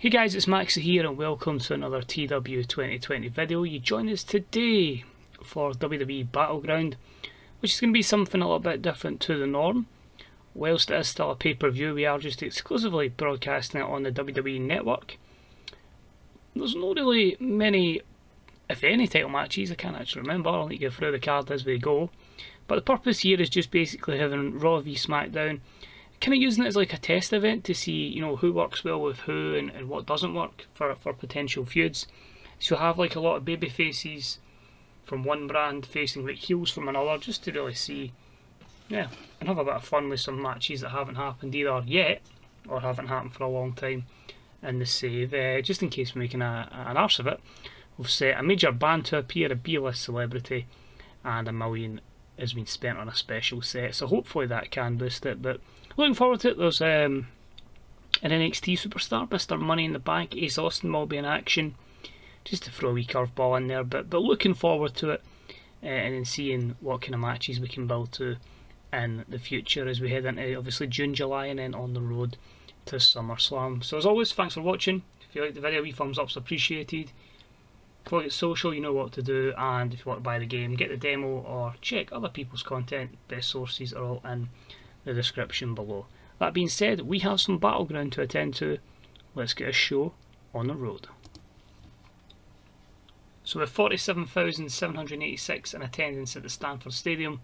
Hey guys, it's Maxie here and welcome to another TEW2020 video. You join us today for WWE Battleground, which is going to be something a little bit different to the norm. Whilst it is still a pay-per-view, we are just exclusively broadcasting it on the WWE network. There's not really many, if any, title matches. I can't actually remember. I'll need to go through the card as we go. But the purpose here is just basically having Raw v Smackdown, kind of using it as like a test event to see, you know, who works well with who and what doesn't work for potential feuds. So you'll have like a lot of baby faces from one brand facing like heels from another, just to really see, yeah, and have a bit of fun with some matches that haven't happened either yet or haven't happened for a long time. And the save, just in case we're making an arse of it, we've set a major band to appear, a B-list celebrity, and $1 million has been spent on a special set. So hopefully that can boost it. But looking forward to it. There's an NXT superstar, Mr. Money in the Bank, Ace Austin will be in action, just to throw a wee curveball in there. But looking forward to it, and then seeing what kind of matches we can build to in the future as we head into obviously June, July, and then on the road to SummerSlam. So as always, thanks for watching. If you like the video, wee thumbs up's appreciated. If you like it social, you know what to do, and if you want to buy the game, get the demo or check other people's content. Best sources are all in the description below. That being said, we have some Battleground to attend to. Let's get a show on the road. So with 47,786 in attendance at the Stanford Stadium,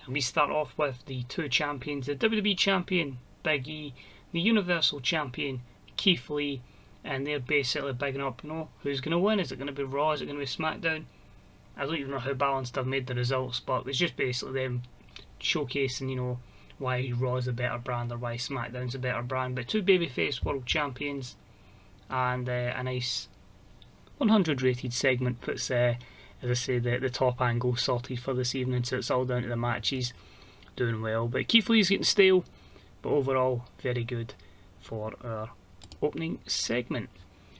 and we start off with the two champions, the WWE Champion, Big E, the Universal Champion, Keith Lee, and they're basically bigging up, you know, who's going to win? Is it going to be Raw? Is it going to be SmackDown? I don't even know how balanced I've made the results, but it's just basically them showcasing, you know, why Raw is a better brand or why SmackDown's a better brand. But two babyface world champions and a nice 100 rated segment puts, as I say, the top angle sorted for this evening, so it's all down to the matches doing well. But Keith Lee's getting stale, but overall very good for our opening segment.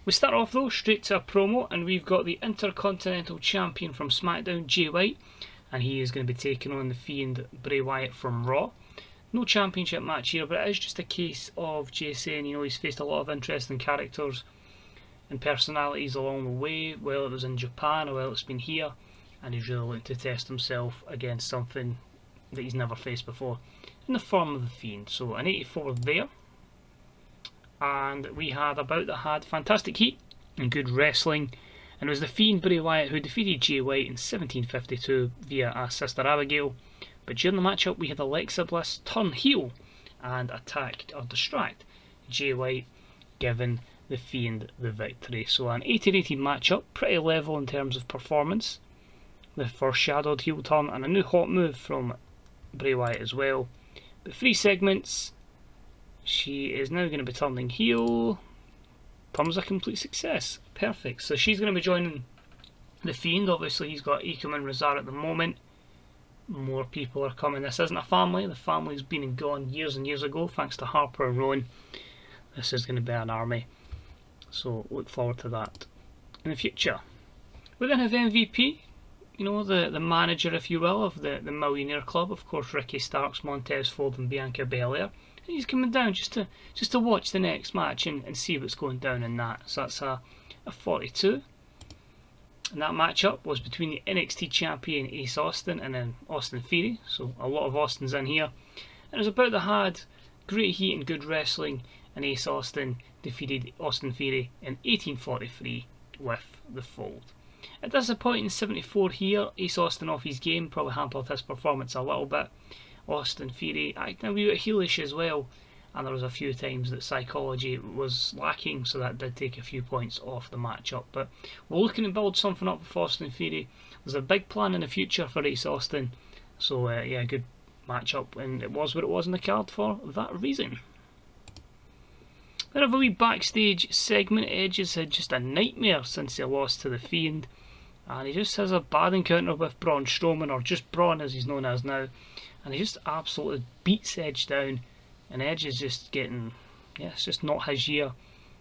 We start off though straight to a promo, and we've got the Intercontinental Champion from SmackDown, Jay White, and he is going to be taking on the Fiend Bray Wyatt from Raw. No championship match here, but it is just a case of Jay saying, you know, he's faced a lot of interesting characters and personalities along the way, whether it was in Japan or whether it's been here, and he's really looking to test himself against something that he's never faced before in the form of the Fiend. So an 84 there. And we had fantastic heat and good wrestling, and it was the Fiend Bray Wyatt who defeated Jay White in 1752 via a Sister Abigail. But during the matchup we had Alexa Bliss turn heel and attack or distract Jay White, giving the Fiend the victory. So an 80 rated matchup, pretty level in terms of performance. The foreshadowed heel turn and a new hot move from Bray Wyatt as well. But 3 segments. She is now going to be turning heel. Comes a complete success. Perfect. So she's going to be joining the Fiend. Obviously he's got Akam and Razar at the moment. More people are coming. This isn't a family. The family's been and gone years and years ago thanks to Harper and Rowan. This is going to be an army. So look forward to that in the future. We then have MVP. You know, the manager, if you will, of the Millionaire Club. Of course, Ricky Starks, Montez Ford and Bianca Belair. And he's coming down just to watch the next match and see what's going down in that. So that's a 42. And that matchup was between the NXT champion Ace Austin and then Austin Theory. So a lot of Austins in here. And it was about the had great heat and good wrestling, and Ace Austin defeated Austin Theory in 1843 with the fold. A disappointing 74 here. Ace Austin off his game, probably hampered his performance a little bit. Austin Theory acting a wee bit heelish as well, and there was a few times that psychology was lacking, so that did take a few points off the matchup. But we're looking to build something up with Austin Theory. There's a big plan in the future for Ace Austin, so yeah, good matchup, and it was what it was in the card for that reason. Then have a wee backstage segment. Edge has had just a nightmare since he lost to the Fiend, and he just has a bad encounter with Braun Strowman, or just Braun as he's known as now, and he just absolutely beats Edge down, and Edge is just getting, yeah, it's just not his year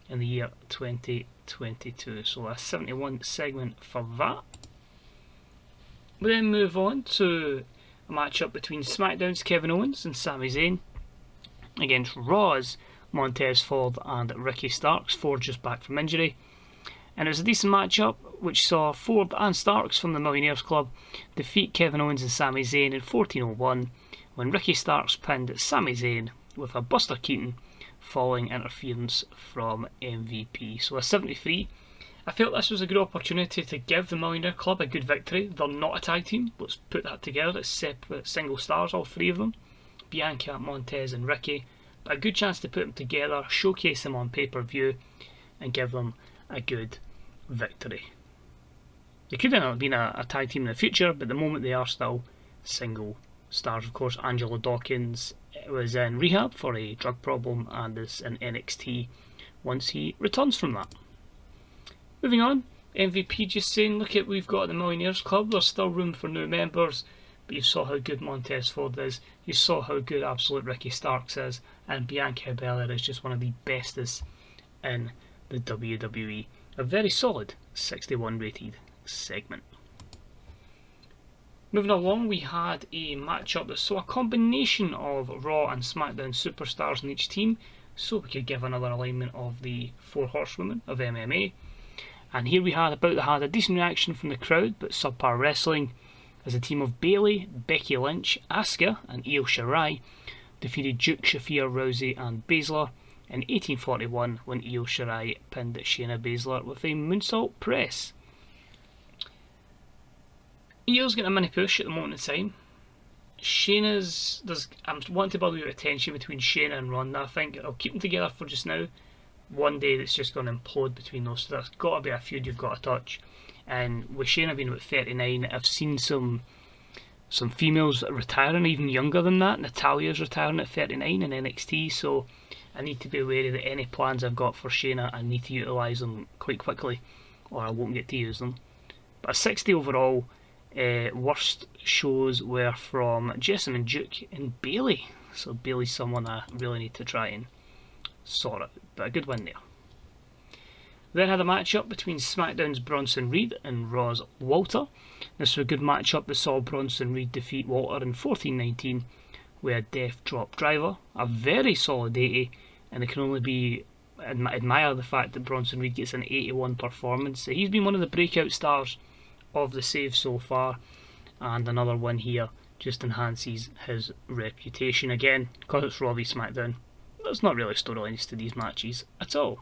in the year 2022. So a 71 segment for that. We then move on to a matchup between SmackDown's Kevin Owens and Sami Zayn against Raw's Montez Ford and Ricky Starks. Ford just back from injury. And it was a decent matchup which saw Ford and Starks from the Millionaires Club defeat Kevin Owens and Sami Zayn in 14:01 when Ricky Starks pinned Sami Zayn with a Buster Keaton following interference from MVP. So a 73. I felt this was a good opportunity to give the Millionaire Club a good victory. They're not a tag team. Let's put that together. It's separate single stars, all three of them. Bianca, Montez and Ricky. But a good chance to put them together, showcase them on pay-per-view and give them a good victory. They could have been a tag team in the future, but at the moment they are still single stars. Of course, Angelo Dawkins was in rehab for a drug problem and is in NXT once he returns from that. Moving on, MVP just saying, look at what we've got at the Millionaires Club. There's still room for new members, but you saw how good Montez Ford is. You saw how good Absolute Ricky Starks is, and Bianca Belair is just one of the bestest in the WWE. A very solid 61 rated segment. Moving along, we had a matchup that saw a combination of Raw and SmackDown superstars in each team, so we could give another alignment of the 4 horsewomen of MMA. And here we had a decent reaction from the crowd, but subpar wrestling, as a team of Bayley, Becky Lynch, Asuka and Io Shirai defeated Duke, Shafir, Rousey and Baszler in 1841 when Io Shirai pinned Shayna Baszler with a moonsault press. Io's getting a mini push at the moment in time. I'm wanting to build a tension between Shayna and Ronda. I think I'll keep them together for just now. One day that's just going to implode between those, so there's got to be a feud you've got to touch. And with Shayna being about 39, I've seen some females retiring even younger than that. Natalia's retiring at 39 in NXT, so I need to be wary that any plans I've got for Shayna, I need to utilise them quite quickly or I won't get to use them. But a 60 overall. Worst shows were from Jessamine Duke and Bayley, so Bayley's someone I really need to try and sort out, but a good win there. Then had a matchup between SmackDown's Bronson Reed and Raw's Walter. This was a good matchup that saw Bronson Reed defeat Walter in 14:19 with a death drop driver, a very solid 80, and it can only be admire the fact that Bronson Reed gets an 81 performance. He's been one of the breakout stars of the save so far, and another one here just enhances his reputation again because it's Raw v SmackDown. There's not really storylines to these matches at all.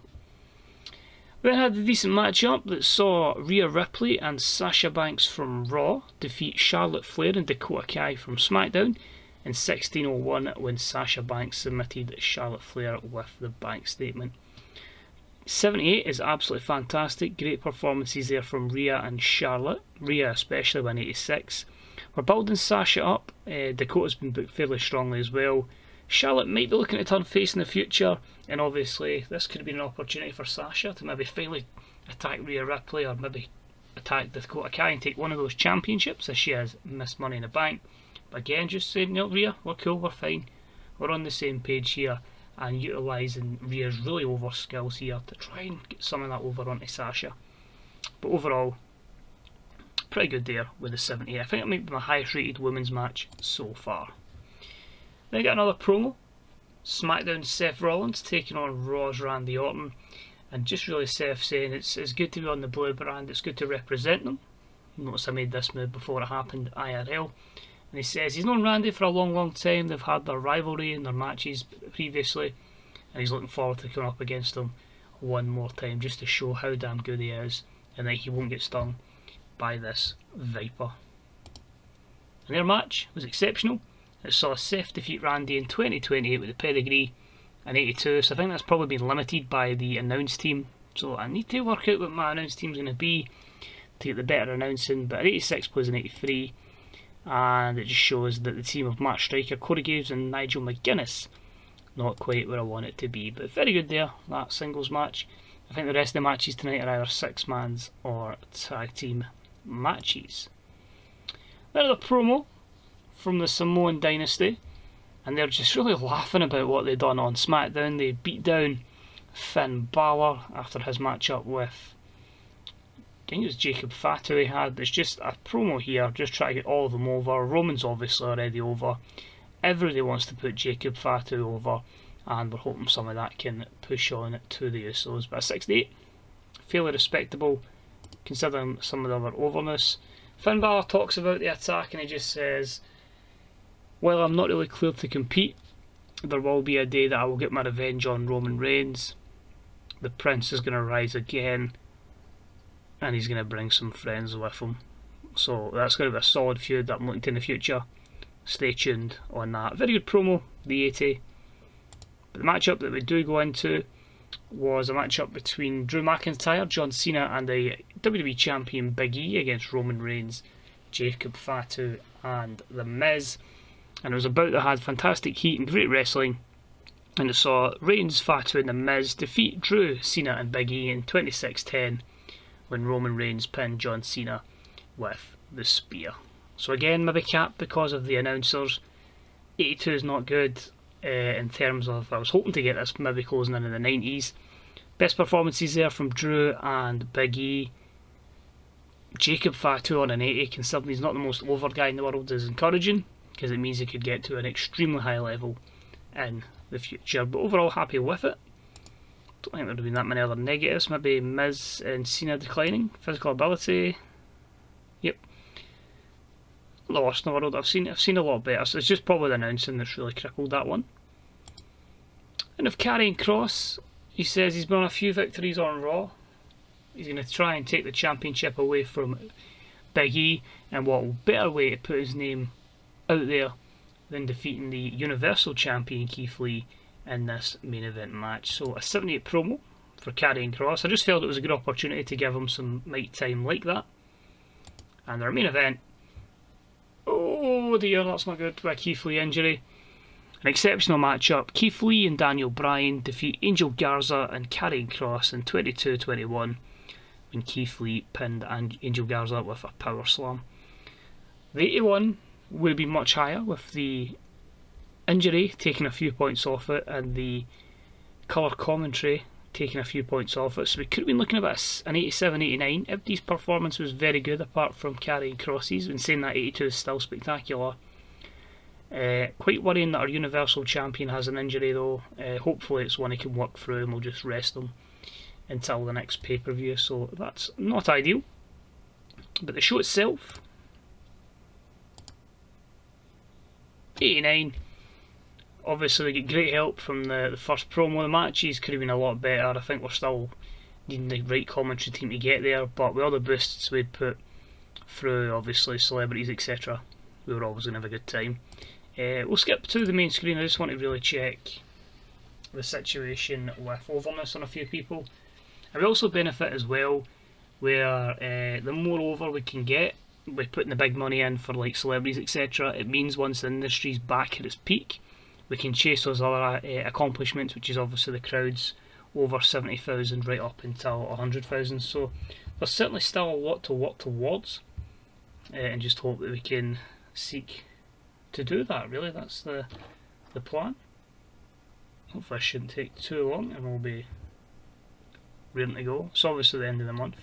We then had a decent matchup that saw Rhea Ripley and Sasha Banks from Raw defeat Charlotte Flair and Dakota Kai from SmackDown in 16:01 when Sasha Banks submitted Charlotte Flair with the bank statement. 78 is absolutely fantastic. Great performances there from Rhea and Charlotte. Rhea especially won 86. We're building Sasha up. Dakota's been booked fairly strongly as well. Charlotte might be looking to turn face in the future, and obviously this could have been an opportunity for Sasha to maybe finally attack Rhea Ripley or maybe attack Dakota Kai and take one of those championships as she has missed Money in the Bank. But again, just saying, no, Rhea, we're cool, we're fine. We're on the same page here, and utilising Rhea's really over skills here to try and get some of that over onto Sasha. But overall, pretty good there with the 70. I think it might be my highest rated women's match so far. Then I got another promo. SmackDown Seth Rollins taking on Raw's Randy Orton. And just really Seth saying it's good to be on the blue brand, it's good to represent them. Notice I made this move before it happened IRL. And he says he's known Randy for a long time. They've had their rivalry in their matches previously, and he's looking forward to coming up against him one more time just to show how damn good he is and that he won't get stung by this Viper. And their match was exceptional. It saw Seth defeat Randy in 2028 with the pedigree and 82, so I think that's probably been limited by the announce team. So I need to work out what my announce team's going to be to get the better announcing, but 86 plays an 83. And it just shows that the team of Matt Striker, Corey Graves and Nigel McGuinness, not quite where I want it to be, but very good there, that singles match. I think the rest of the matches tonight are either 6-mans or tag team matches. Then a promo from the Samoan Dynasty, and they're just really laughing about what they've done on SmackDown. They beat down Finn Balor after his matchup with, I think it was Jacob Fatu he had. It's just a promo here, just trying to get all of them over. Roman's obviously already over. Everybody wants to put Jacob Fatu over. and we're hoping some of that can push on to the Usos. But a 68, fairly respectable considering some of the other overness. Finn Balor talks about the attack and he just says, "While I'm not really clear to compete, there will be a day that I will get my revenge on Roman Reigns. The Prince is going to rise again and he's going to bring some friends with him." So that's going to be a solid feud that I'm looking to in the future. Stay tuned on that. Very good promo, the 80. But the matchup that we do go into was a matchup between Drew McIntyre, John Cena and the WWE Champion Big E against Roman Reigns, Jacob Fatu and The Miz. And it was a bout that had fantastic heat and great wrestling. And it saw Reigns, Fatu and The Miz defeat Drew, Cena and Big E in 26-10 when Roman Reigns pinned John Cena with the spear. So again, maybe capped because of the announcers. 82 is not good in terms of, I was hoping to get this maybe closing in the 90s. Best performances there from Drew and Big E. Jacob Fatu on an 80, considering he's not the most over guy in the world, is encouraging, because it means he could get to an extremely high level in the future. But overall, happy with it. Don't think there would have been that many other negatives. Maybe Miz and Cena declining. Physical ability. Yep. Not the worst in the world. I've seen a lot better. So it's just probably the announcing that's really crippled that one. And of Karrion Kross, he says he's been on a few victories on Raw. He's going to try and take the championship away from Big E, and what better way to put his name out there than defeating the Universal Champion Keith Lee in this main event match. So a 78 promo for Karrion Kross. I just felt it was a good opportunity to give him some mic time like that. And our main event, oh dear, that's not good, with a Keith Lee injury. An exceptional matchup. Keith Lee and Bryan defeat Angel Garza and Karrion Kross in 22-21 when Keith Lee pinned Angel Garza with a power slam. The 81 would have been much higher with the injury taking a few points off it and the colour commentary taking a few points off it. So we could have been looking at an 87-89. Everybody's performance was very good apart from Karrion Kross's. In saying that, 82 is still spectacular. Quite worrying that our Universal Champion has an injury though. Hopefully it's one he can work through and we'll just rest him until the next pay-per-view, so that's not ideal. But the show itself, 89. Obviously we get great help from the first promo. The matches could have been a lot better. I think we're still needing the right commentary team to get there, but with all the boosts we'd put through, obviously celebrities etc., we were always going to have a good time. We'll skip to the main screen. I just want to really check the situation with overness on a few people. And we also benefit as well where the more over we can get by putting the big money in for like celebrities etc., it means once the industry's back at its peak we can chase those other accomplishments, which is obviously the crowds over 70,000 right up until 100,000. So there's certainly still a lot to work towards, and just hope that we can seek to do that. Really, that's the plan. Hopefully this shouldn't take too long and we'll be ready to go. It's obviously the end of the month.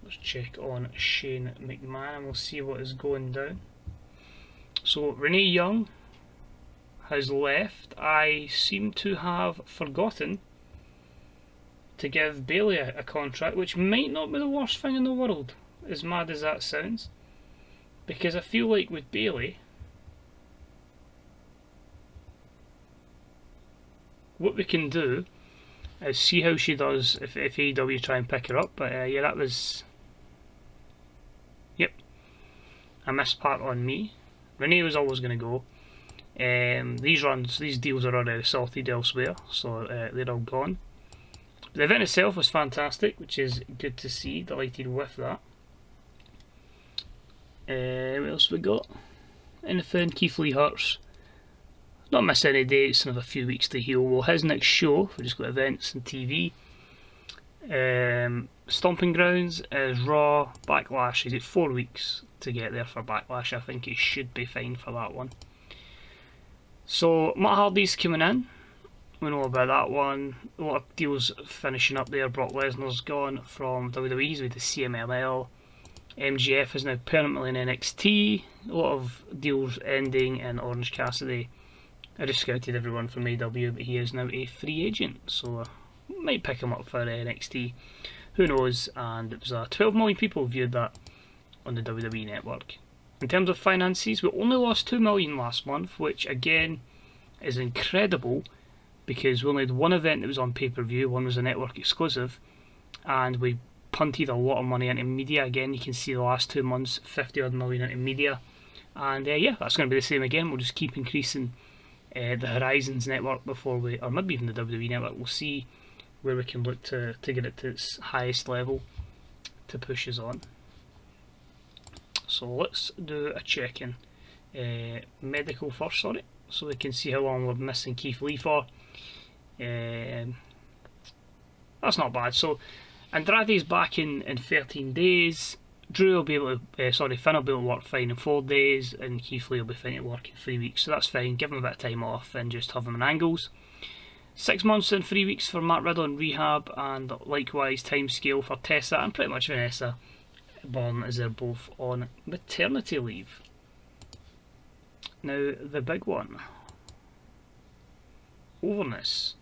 Let's check on Shane McMahon and we'll see what is going down. So Renee Young has left. I seem to have forgotten to give Bayley a contract, which might not be the worst thing in the world, as mad as that sounds. Because I feel like with Bayley, what we can do is see how she does if AEW try and pick her up. But yeah, that was, yep, a missed part on me. Renee was always going to go. These deals are already sorted elsewhere, so they're all gone. The event itself was fantastic, which is good to see. Delighted with that. What else we got? Anything? Keith Lee hurts. Not missed any dates and have a few weeks to heal. Well, his next show, we just got events and TV. Stomping Grounds is Raw. Backlash, he's got 4 weeks to get there for Backlash. I think he should be fine for that one. So Matt Hardy's coming in. We know about that one. A lot of deals finishing up there. Brock Lesnar's gone from WWE, he's with the CMLL. MJF is now permanently in NXT. A lot of deals ending, and Orange Cassidy I just scouted everyone from AW, but he is now a free agent, so I might pick him up for NXT. Who knows? And it was 12 million people viewed that on the WWE network. In terms of finances, we only lost 2 million last month, which again is incredible because we only had one event that was on pay-per-view, one was a network exclusive, and we punted a lot of money into media. Again, you can see the last 2 months, 50 odd million into media. And yeah, that's going to be the same again. We'll just keep increasing the Horizons network before we, or maybe even the WWE network. We'll see where we can look to get it to its highest level to push us on. So let's do a check-in. Medical first, sorry, so we can see how long we're missing Keith Lee for. That's not bad. So Andrade's back in 13 days. Drew will be able to, Finn will be able to work fine in 4 days, and Keith Lee will be fine to work in 3 weeks, so that's fine. Give him a bit of time off and just have him in angles. 6 months and 3 weeks for Matt Riddle in rehab, and likewise time scale for Tessa and pretty much Vanessa Bourne, as they're both on maternity leave. Now the big one, overness.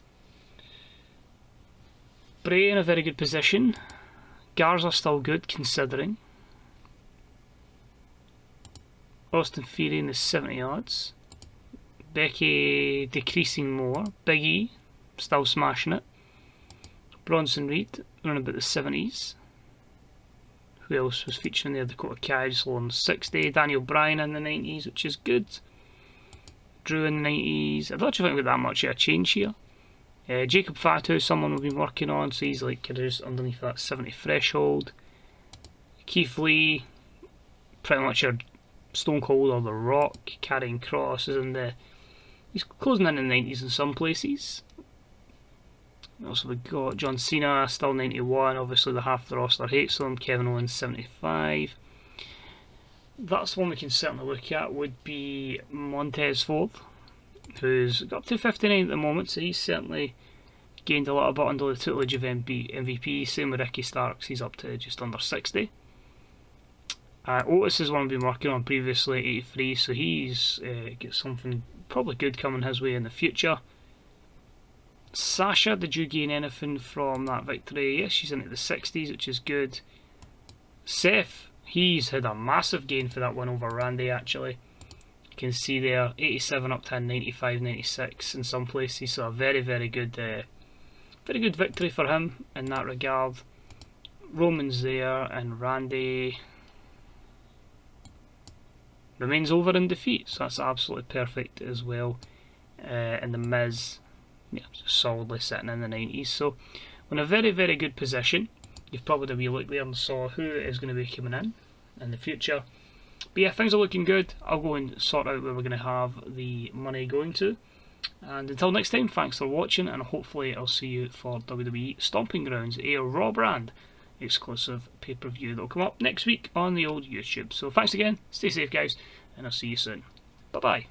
Bray in a very good position. Garza still good considering. Austin Theory in the 70 yards. Becky decreasing more. Big E still smashing it. Bronson Reed around about the 70s. Who else was featuring there? Dakota Kai still on 60. Daniel Bryan in the 90s, which is good. Drew in the 90s. I don't actually think we've got that much of a change here. Jacob Fatu, someone we've been working on, so he's like just underneath that 70 threshold. Keith Lee, pretty much your Stone Cold or The Rock. Karrion Kross is in the, he's closing in the 90s in some places. Also we've got John Cena, still 91, obviously the half the roster hates him. Kevin Owens 75. That's one we can certainly look at, would be Montez Ford, who's got up to 59 at the moment, so he's certainly gained a little bit under the tutelage of MVP. Same with Ricky Starks, he's up to just under 60. Otis is one we've been working on previously, 83, so he's got something probably good coming his way in the future. Sasha, did you gain anything from that victory? Yes, she's into the 60s, which is good. Seth, he's had a massive gain for that one over Randy actually. You can see there, 87 up to 95, 96 in some places, so a very good victory for him in that regard. Roman's there, and Randy remains over in defeat, so that's absolutely perfect as well. And the Miz, yeah, solidly sitting in the 90s, so we're in a very good position. You've probably had a wee look there and saw who is going to be coming in the future. But yeah, things are looking good. I'll go and sort out where we're going to have the money going to. And until next time, thanks for watching, and hopefully I'll see you for WWE Stomping Grounds, a Raw brand exclusive pay-per-view that'll come up next week on the old YouTube. So thanks again, stay safe guys, and I'll see you soon. Bye bye.